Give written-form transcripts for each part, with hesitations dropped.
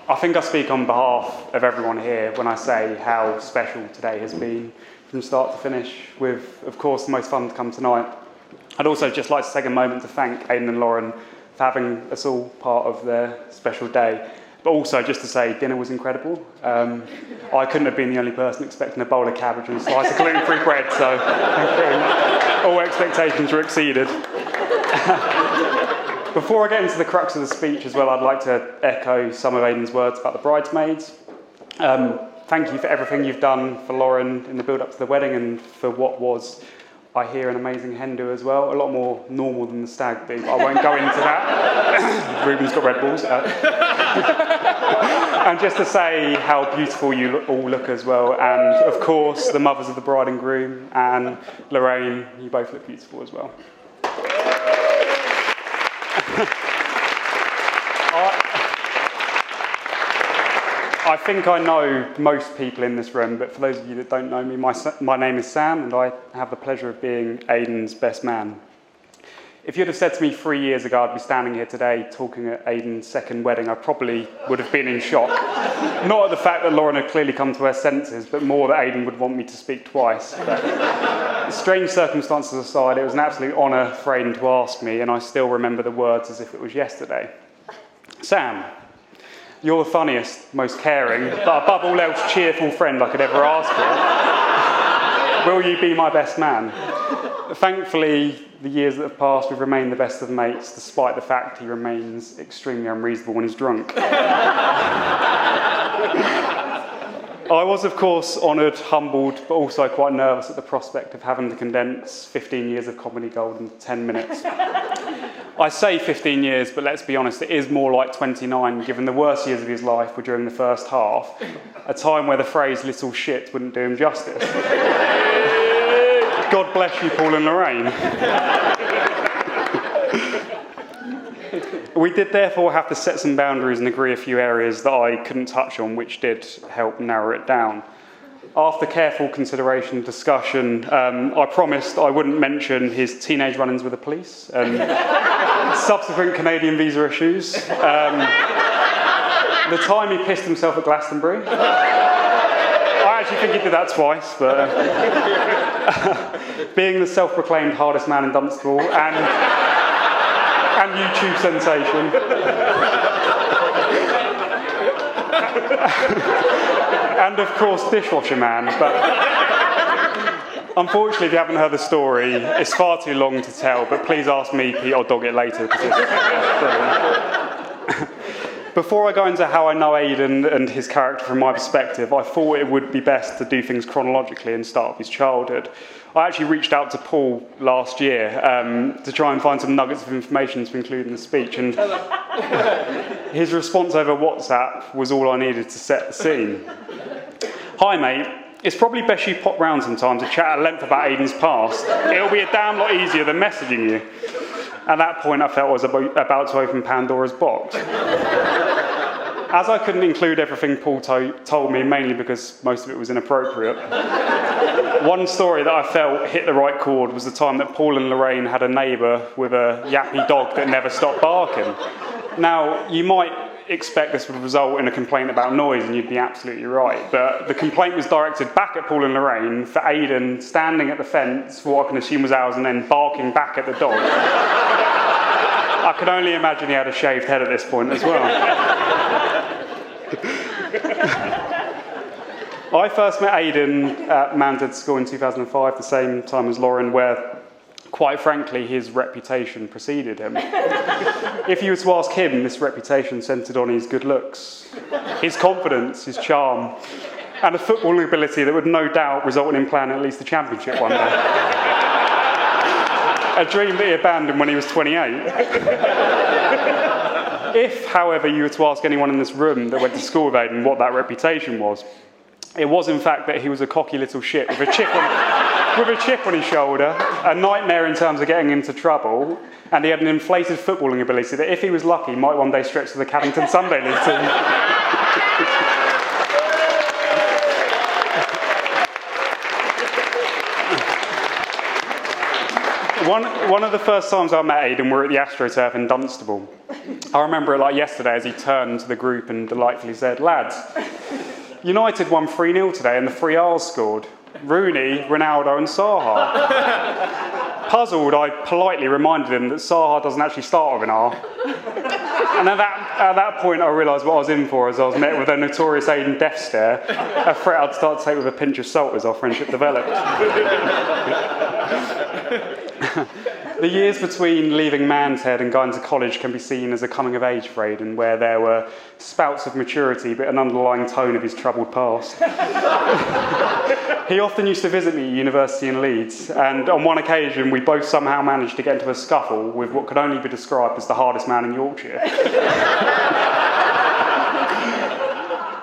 I think I speak on behalf of everyone here when I say how special today has been from start to finish, with, of course, the most fun to come tonight. I'd also just like to take a moment to thank Aidan and Lauren for having us all part of their special day, but also just to say dinner was incredible. I couldn't have been the only person expecting a bowl of cabbage and a slice of gluten-free bread, so all expectations were exceeded. Before I get into the crux of the speech as well, I'd like to echo some of Aidan's words about the bridesmaids. Thank you for everything you've done for Lauren in the build-up to the wedding and for what was, I hear, an amazing hen do as well. A lot more normal than the stag do, but I won't go into that. Ruben's got red balls. And just to say how beautiful you all look as well. And, of course, the mothers of the bride and groom and Lorraine, you both look beautiful as well. I think I know most people in this room, but for those of you that don't know me, my name is Sam, and I have the pleasure of being Aidan's best man. If you'd have said to me 3 years ago I'd be standing here today talking at Aidan's second wedding, I probably would have been in shock. Not at the fact that Lauren had clearly come to her senses, but more that Aidan would want me to speak twice. But strange circumstances aside, it was an absolute honour for Aidan to ask me, and I still remember the words as if it was yesterday. Sam, you're the funniest, most caring, but above all else cheerful friend I could ever ask for. Will you be my best man? Thankfully, the years that have passed, we've remained the best of mates, despite the fact he remains extremely unreasonable when he's drunk. I was, of course, honoured, humbled, but also quite nervous at the prospect of having to condense 15 years of comedy gold into 10 minutes. I say 15 years, but let's be honest, it is more like 29, given the worst years of his life were during the first half, a time where the phrase little shit wouldn't do him justice. God bless you, Paul and Lorraine. We did therefore have to set some boundaries and agree a few areas that I couldn't touch on, which did help narrow it down. After careful consideration and discussion, I promised I wouldn't mention his teenage run-ins with the police, subsequent Canadian visa issues, the time he pissed himself at Glastonbury. I actually think he did that twice, but being the self-proclaimed hardest man in Dunstable and YouTube sensation. And of course, dishwasher man. But unfortunately, if you haven't heard the story, it's far too long to tell. But please ask me, Pete, I'll dog it later. Before I go into how I know Aidan and his character from my perspective, I thought it would be best to do things chronologically and start with his childhood. I actually reached out to Paul last year to try and find some nuggets of information to include in the speech, and his response over WhatsApp was all I needed to set the scene. Hi mate, it's probably best you pop round sometime to chat at length about Aidan's past. It'll be a damn lot easier than messaging you. At that point I felt I was about to open Pandora's box. As I couldn't include everything Paul told me, mainly because most of it was inappropriate, one story that I felt hit the right chord was the time that Paul and Lorraine had a neighbour with a yappy dog that never stopped barking. Now, you might expect this would result in a complaint about noise, and you'd be absolutely right, but the complaint was directed back at Paul and Lorraine for Aidan standing at the fence for what I can assume was hours and then barking back at the dog. I can only imagine he had a shaved head at this point as well. I first met Aidan at Manzed School in 2005, the same time as Lauren, where, quite frankly, his reputation preceded him. If you were to ask him, this reputation centred on his good looks, his confidence, his charm, and a footballing ability that would no doubt result in him playing at least the championship one day. A dream that he abandoned when he was 28. If, however, you were to ask anyone in this room that went to school with Aidan what that reputation was, it was in fact that he was a cocky little shit with a chip on his shoulder, a nightmare in terms of getting into trouble, and he had an inflated footballing ability that, if he was lucky, might one day stretch to the Caddington Sunday League team. One of the first times I met Aidan were at the AstroTurf in Dunstable. I remember it like yesterday as he turned to the group and delightfully said, "Lads, United won 3-0 today and the 3 R's scored. Rooney, Ronaldo and Saha." Puzzled, I politely reminded him that Saha doesn't actually start with an R. And at that point I realised what I was in for, as I was met with a notorious Aidan death stare, a threat I'd start to take with a pinch of salt as our friendship developed. The years between leaving Man's Head and going to college can be seen as a coming of age for Aidan, where there were spouts of maturity but an underlying tone of his troubled past. He often used to visit me at university in Leeds, and on one occasion we both somehow managed to get into a scuffle with what could only be described as the hardest man in Yorkshire.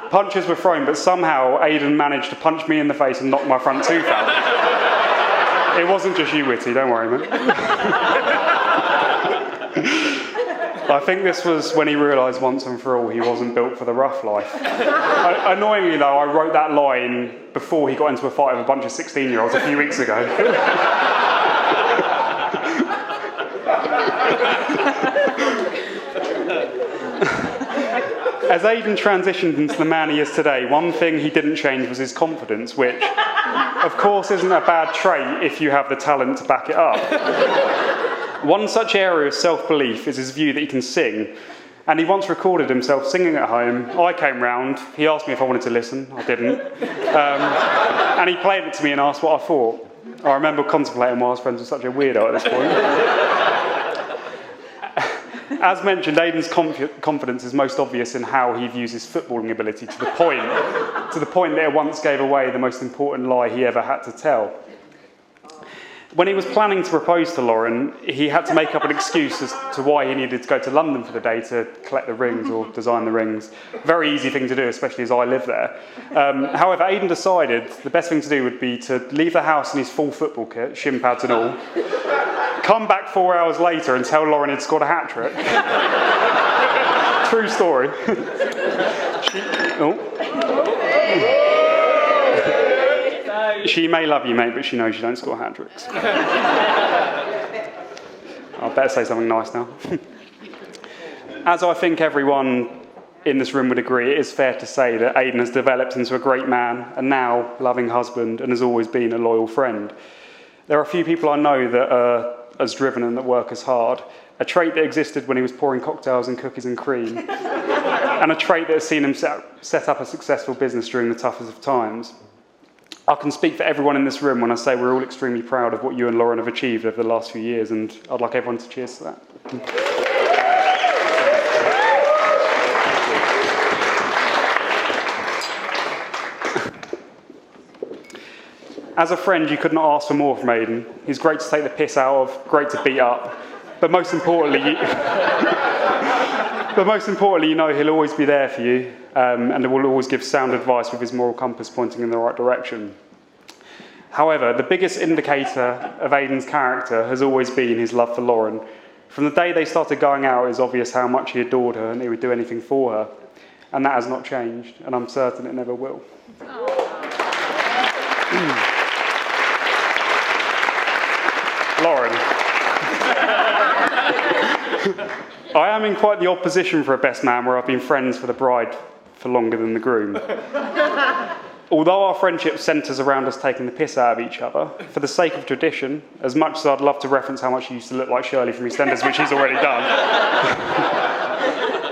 Punches were thrown, but somehow Aidan managed to punch me in the face and knock my front tooth out. It wasn't just you, Witty, don't worry, mate. I think this was when he realised once and for all he wasn't built for the rough life. Annoyingly, though, I wrote that line before he got into a fight with a bunch of 16-year-olds a few weeks ago. As Aidan transitioned into the man he is today, one thing he didn't change was his confidence, which, of course, isn't a bad trait if you have the talent to back it up. One such area of self-belief is his view that he can sing, and he once recorded himself singing at home. I came round, he asked me if I wanted to listen, I didn't, and he played it to me and asked what I thought. I remember contemplating why I was friends with such a weirdo at this point. As mentioned, Aidan's confidence is most obvious in how he views his footballing ability, to the point that it once gave away the most important lie he ever had to tell. When he was planning to propose to Lauren, he had to make up an excuse as to why he needed to go to London for the day to collect the rings or design the rings. Very easy thing to do, especially as I live there. However, Aidan decided the best thing to do would be to leave the house in his full football kit, shin pads and all, come back 4 hours later and tell Lauren he'd scored a hat-trick. True story. She may love you, mate, but she knows you don't score hat-tricks. I better say something nice now. As I think everyone in this room would agree, it is fair to say that Aidan has developed into a great man, a now loving husband, and has always been a loyal friend. There are a few people I know that are as driven and that work as hard, a trait that existed when he was pouring cocktails and cookies and cream, and a trait that has seen him set up a successful business during the toughest of times. I can speak for everyone in this room when I say we're all extremely proud of what you and Lauren have achieved over the last few years, and I'd like everyone to cheers to that. As a friend, you could not ask for more from Aidan. He's great to take the piss out of, great to beat up, but most importantly, you know he'll always be there for you, and will always give sound advice with his moral compass pointing in the right direction. However, the biggest indicator of Aidan's character has always been his love for Lauren. From the day they started going out, it was obvious how much he adored her and he would do anything for her. And that has not changed, and I'm certain it never will. Lauren. I am in quite the opposition for a best man, where I've been friends for the bride for longer than the groom. Although our friendship centres around us taking the piss out of each other, for the sake of tradition, as much as I'd love to reference how much he used to look like Shirley from EastEnders, which he's already done,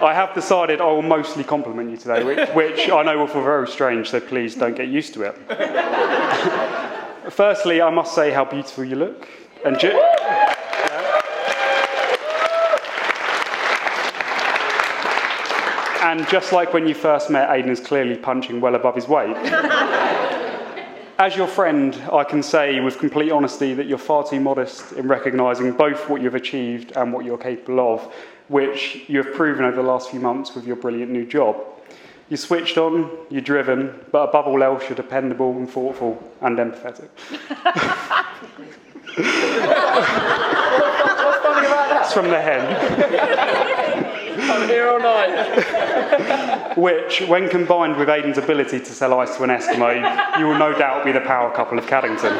I have decided I will mostly compliment you today, which I know will feel very strange, so please don't get used to it. Firstly, I must say how beautiful you look. And just like when you first met, Aidan is clearly punching well above his weight. As your friend, I can say with complete honesty that you're far too modest in recognising both what you've achieved and what you're capable of, which you have proven over the last few months with your brilliant new job. You're switched on, you're driven, but above all else, you're dependable and thoughtful and empathetic. What's funny about that? It's from the hen. I'm here all night. Which, when combined with Aidan's ability to sell ice to an Eskimo, you will no doubt be the power couple of Caddington.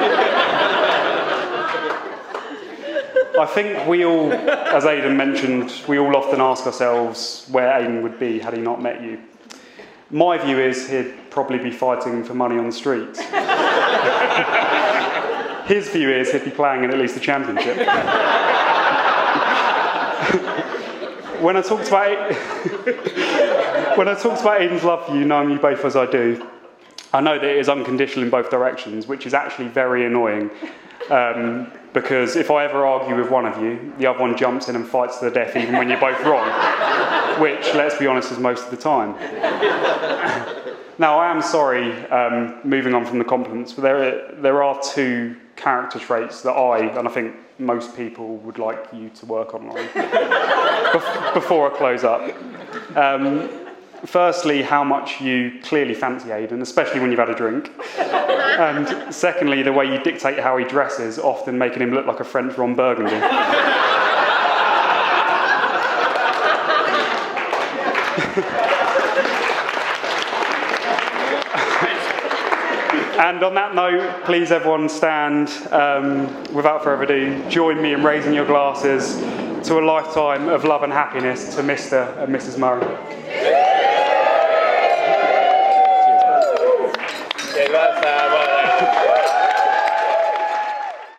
I think we all, as Aidan mentioned, we all often ask ourselves where Aidan would be had he not met you. My view is he'd probably be fighting for money on the streets. His view is he'd be playing in at least the championship. When I talked about Aidan's love for you, knowing you both as I do, I know that it is unconditional in both directions, which is actually very annoying. Because if I ever argue with one of you, the other one jumps in and fights to the death even when you're both wrong, which, let's be honest, is most of the time. Now, I am sorry, moving on from the compliments, but there are two character traits that and I think most people would like you to work on, Laurie, before I close up. Firstly, how much you clearly fancy Aidan, especially when you've had a drink. And secondly, the way you dictate how he dresses, often making him look like a French Ron Burgundy. And on that note, please everyone stand. Without further ado, join me in raising your glasses to a lifetime of love and happiness to Mr. and Mrs. Murray.